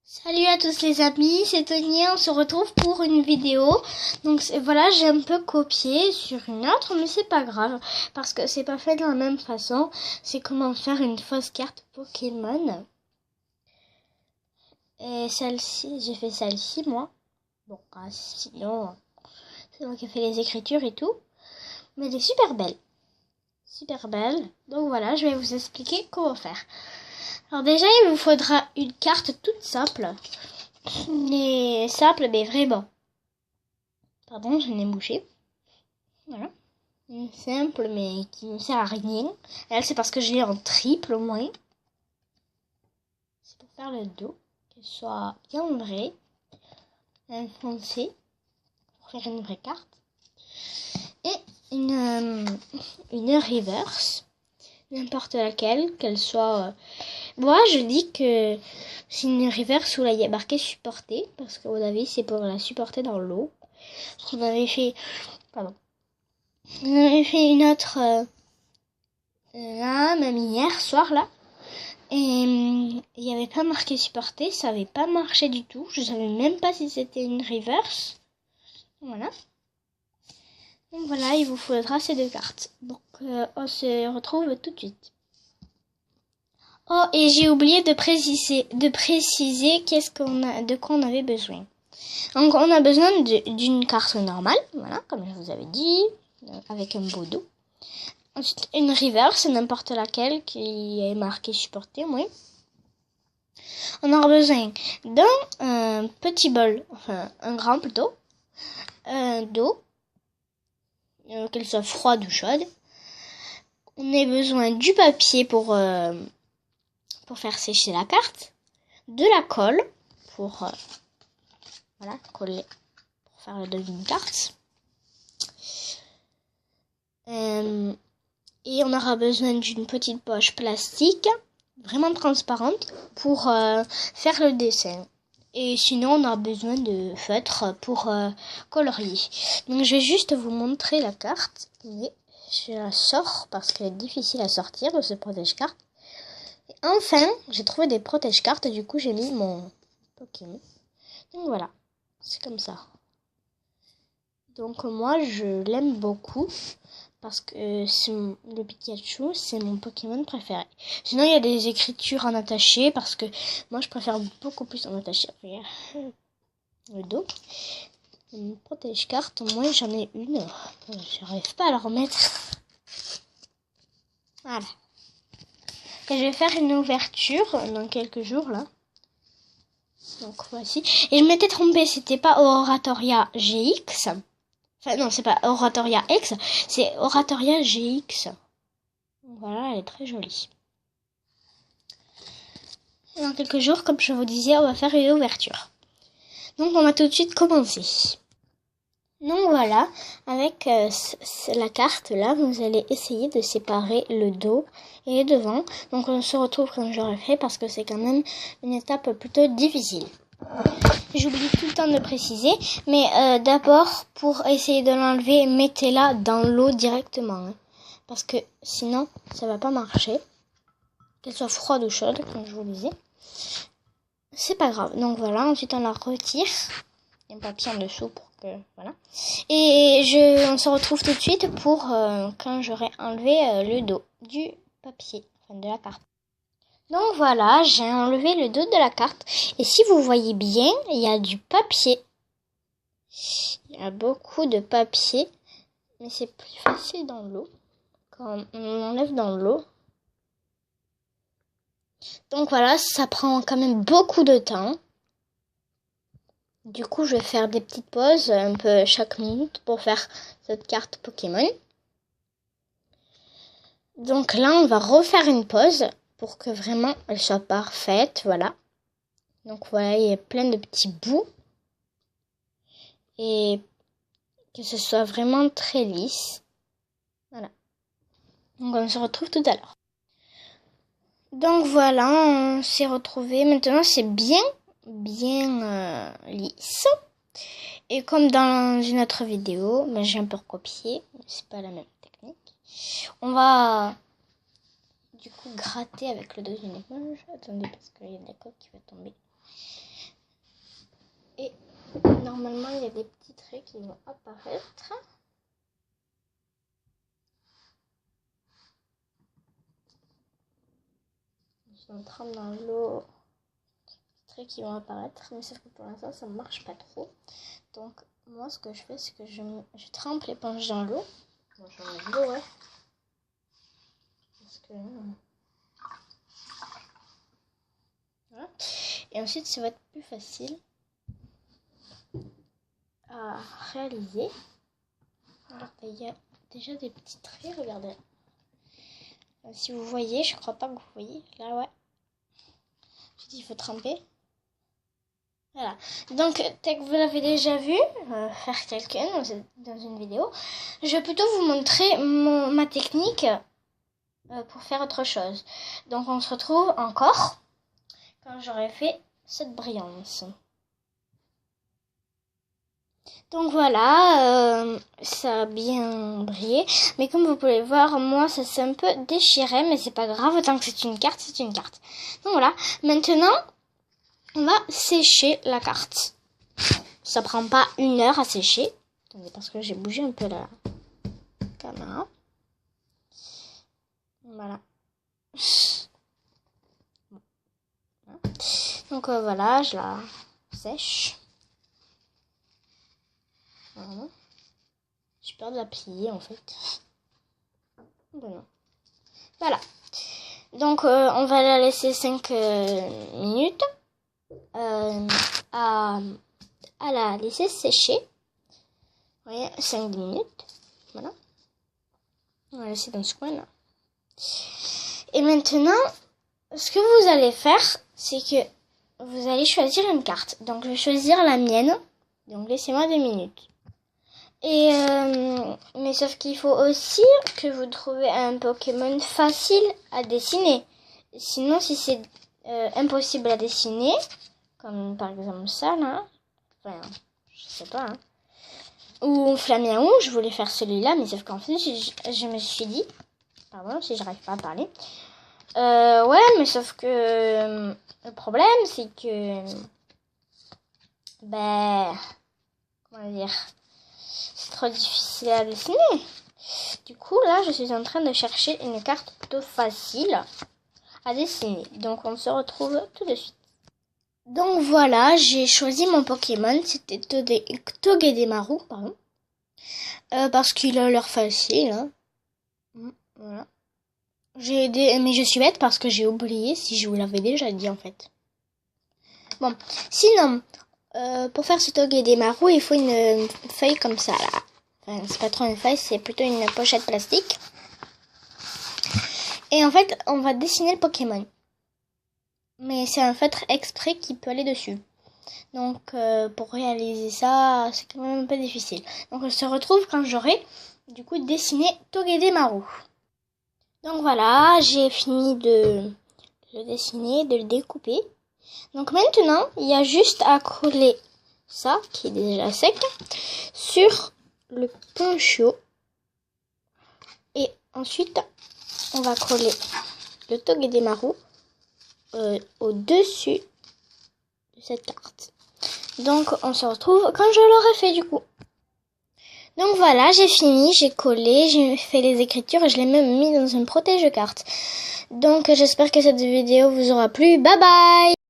Salut à tous les amis, c'est Tony, on se retrouve pour une vidéo. Donc voilà, j'ai un peu copié sur une autre, mais c'est pas grave, parce que c'est pas fait de la même façon. C'est comment faire une fausse carte Pokémon. Et celle-ci, j'ai fait celle-ci moi. Bon, sinon, c'est moi qui ai fait les écritures et tout. Mais elle est super belle. Super belle. Donc voilà, je vais vous expliquer comment faire. Alors déjà, il vous faudra une carte toute simple. Mais simple, mais vraiment. Pardon, je n'ai bouché. Voilà. Une simple, mais qui ne sert à rien. Elle, c'est parce que je l'ai en triple au moins. C'est pour faire le dos. Qu'elle soit bien vraie. Foncé. Pour faire une vraie carte. Et une reverse. N'importe laquelle. Qu'elle soit... Moi, je dis que c'est une reverse où là, il y a marqué supporter. Parce qu'à mon avis, c'est pour la supporter dans l'eau. Parce qu'on avait fait... Pardon. On avait fait une autre... là, même hier soir, là. Et il n'y avait pas marqué supporter, ça n'avait pas marché du tout. Je savais même pas si c'était une reverse. Voilà. Donc voilà, il vous faudra ces deux cartes. Donc on se retrouve tout de suite. Oh, et j'ai oublié de préciser de quoi on avait besoin. Donc on a besoin d'une carte normale, voilà, comme je vous avais dit, avec un beau dos. Ensuite, une reverse, n'importe laquelle qui est marquée supporter, oui. On aura besoin d'un petit bol, enfin un grand plutôt, d'eau, qu'elle soit froide ou chaude. On a besoin du papier pour faire sécher la carte, de la colle pour voilà, coller, pour faire le dos d'une carte. Et on aura besoin d'une petite poche plastique, vraiment transparente, pour faire le dessin. Et sinon, on a besoin de feutre pour colorier. Donc, je vais juste vous montrer la carte. Et je la sors parce qu'elle est difficile à sortir de ce protège-carte. Et enfin, j'ai trouvé des protège-cartes. Du coup, j'ai mis mon Pokémon. Donc, voilà. C'est comme ça. Donc, moi, je l'aime beaucoup. Parce que le Pikachu, c'est mon Pokémon préféré. Sinon, il y a des écritures en attaché. Parce que moi, je préfère beaucoup plus en attaché. Regarde. Le dos. Une protège-carte, au moins j'en ai une. J'arrive pas à la remettre. Voilà. Et je vais faire une ouverture dans quelques jours là. Donc voici. Et je m'étais trompée, c'était pas Oratoria GX. Enfin non, c'est pas Oratoria X, c'est Oratoria GX. Voilà, elle est très jolie. Et dans quelques jours, comme je vous disais, on va faire une ouverture. Donc on va tout de suite commencer. Donc voilà, avec la carte là, vous allez essayer de séparer le dos et le devant. Donc on se retrouve comme j'aurais fait parce que c'est quand même une étape plutôt difficile. J'oublie tout le temps de préciser, mais d'abord pour essayer de l'enlever, mettez-la dans l'eau directement. Hein, parce que sinon ça va pas marcher. Qu'elle soit froide ou chaude, comme je vous le disais. C'est pas grave. Donc voilà, ensuite on la retire. Il y a un papier en dessous pour que... Voilà. Et on se retrouve tout de suite pour quand j'aurai enlevé le dos du papier, enfin de la carte. Donc voilà, j'ai enlevé le dos de la carte. Et si vous voyez bien, il y a du papier. Il y a beaucoup de papier. Mais c'est plus facile dans l'eau. Quand on l'enlève dans l'eau. Donc voilà, ça prend quand même beaucoup de temps. Du coup, je vais faire des petites pauses un peu chaque minute pour faire cette carte Pokémon. Donc là, on va refaire une pause pour que vraiment elle soit parfaite. Voilà. Donc voilà, il y a plein de petits bouts. Et que ce soit vraiment très lisse. Voilà. Donc on se retrouve tout à l'heure. Donc voilà, on s'est retrouvés. Maintenant, c'est bien lisse. Et comme dans une autre vidéo, mais j'ai un peu recopié, c'est pas la même technique. On va du coup gratter avec le dos d'une éponge. Attendez, parce qu'il y a de la coque qui va tomber. normalement, il y a des petits traits qui vont apparaître. Je vais trempe dans l'eau. Des traits qui vont apparaître, mais sauf que pour l'instant, ça ne marche pas trop. Donc, moi, ce que je fais, c'est que je trempe l'éponge dans l'eau. Bon, j'enlève l'eau, ouais. Parce que... Voilà. Et ensuite, ça va être plus facile à réaliser. Alors, il y a déjà des petits traits, regardez. Si vous voyez, je crois pas que vous voyez. Là, ouais. J'ai dit, il faut tremper. Voilà. Donc, dès que vous l'avez déjà vu faire quelqu'un dans une vidéo, je vais plutôt vous montrer ma technique pour faire autre chose. Donc, on se retrouve encore quand j'aurai fait cette brillance. Donc voilà, ça a bien brillé. Mais comme vous pouvez voir, moi ça s'est un peu déchiré, mais c'est pas grave, tant que c'est une carte, c'est une carte. Donc voilà, maintenant on va sécher la carte. Ça prend pas 1 heure à sécher. Attendez, parce que j'ai bougé un peu la caméra. Voilà. Donc voilà, je la sèche. Voilà. J'ai peur de la plier en fait. Voilà. Donc on va la laisser 5 minutes à la laisser sécher. Vous voyez, 5 minutes. Voilà. On va la laisser dans ce coin là. Et maintenant, ce que vous allez faire, c'est que vous allez choisir une carte. Donc je vais choisir la mienne. Donc laissez-moi 2 minutes. Et mais sauf qu'il faut aussi que vous trouviez un Pokémon facile à dessiner. Sinon, si c'est impossible à dessiner, comme par exemple ça là, enfin, je sais pas, hein. Ou Flaméon, je voulais faire celui-là, mais sauf qu'en fait, je me suis dit, pardon si j'arrive pas à parler, ouais, mais sauf que le problème, c'est que, comment dire, c'est trop difficile à dessiner. Du coup, là, je suis en train de chercher une carte plutôt facile à dessiner. Donc, on se retrouve tout de suite. Donc, voilà, j'ai choisi mon Pokémon. C'était Togedemaru, pardon. Parce qu'il a l'air facile. Hein. Voilà. Mais je suis bête parce que j'ai oublié si je vous l'avais déjà dit, en fait. Bon, sinon... pour faire ce Togedemaru, il faut une feuille comme ça, là. Enfin, c'est pas trop une feuille, c'est plutôt une pochette plastique. Et en fait, on va dessiner le Pokémon. Mais c'est un feutre exprès qui peut aller dessus. Donc, pour réaliser ça, c'est quand même un peu difficile. Donc, on se retrouve quand j'aurai, du coup, dessiné Togedemaru. Donc, voilà, j'ai fini de le dessiner, de le découper. Donc maintenant, il y a juste à coller ça, qui est déjà sec, sur le poncho. Et ensuite, on va coller le Togedemaru au-dessus de cette carte. Donc, on se retrouve quand je l'aurai fait du coup. Donc voilà, j'ai fini, j'ai collé, j'ai fait les écritures et je l'ai même mis dans un protège-carte. Donc, j'espère que cette vidéo vous aura plu. Bye bye!